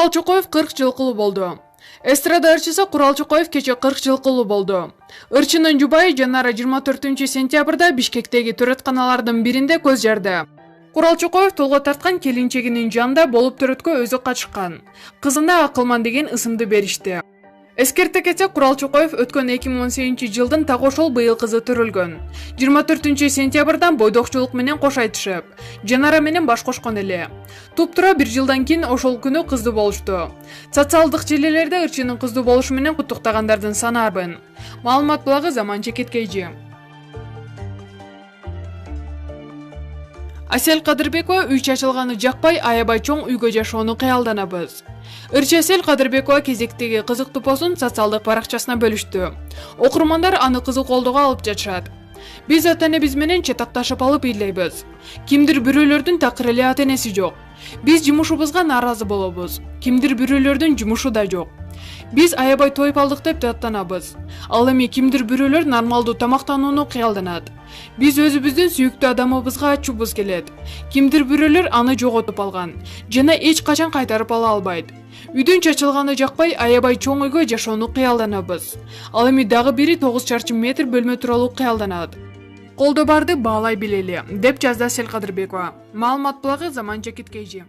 Курал Чокоев 40 жылкылуу болду. Эстрада ырчысы Курал Чокоев кече 40 жылкылуу болду. Ырчынын жубайы Жанара 24-сентябрда Бишкектеги төрөтканалардын биринде көз жарды. Курал Чокоев толго тарткан келинчегинин жанында болуп төрөткө өзү качкан. Кызына Акылман деген ысымды беришти. Эскерте кетсек, Курал Чокоев өткөн 2018 жылдын так ошол быйыл кызы төрөлгөн. 24-сентябрдан бойдокчулук менен кош айтышып, Жанара менен баш кошкон эле. Туптура 1 жылдан кийин ошол күнү кызды болушту. Социалдык желилерде ырчынын кызды болушу менен куттуктагандардын саны арбын. Маалымат булагы Заманча Кеткейжи. Асел Кадырбекова үй чачылганы жакпай, аябай чоң үйгө жашоону кыялданабыз. Ырчы Асел Кадырбекова кезектеги кызык тупосун социалдык баракчасына бөлүштү. Окурмандар аны кызык колдого алып жатышат. Биз ата-энебиз менен чатакташып алып ыйлайбыз. Кимдир бирөөлөрдүн такыр эле ата-энеси жок. Биз жумушубузга нааразы болобуз. Кимдир бирөөлөрдүн жумушу да жок. Биз аябай тоюп алдык деп даттанабыз. Ал эми кимдир бирөөлөр нормалдуу тамактанууну кыялданат. Биз өзүбүздүн сүйүктүү адамыбызга ачуубуз келет. Кимдир бирөөлөр аны жоготуп алган жана эч качан кайтарып ала албайт. Үйдүн чачылганы жакпай, аябай чоң үйгө жашоону кыялданабыз. Ал эми дагы бири 9 чарчы метр бөлмө тууралуу кыялданат. Колдо барды баалай билели, деп жазды Асел Кадырбекова. Маалымат булагы Заманча Кеткейжи.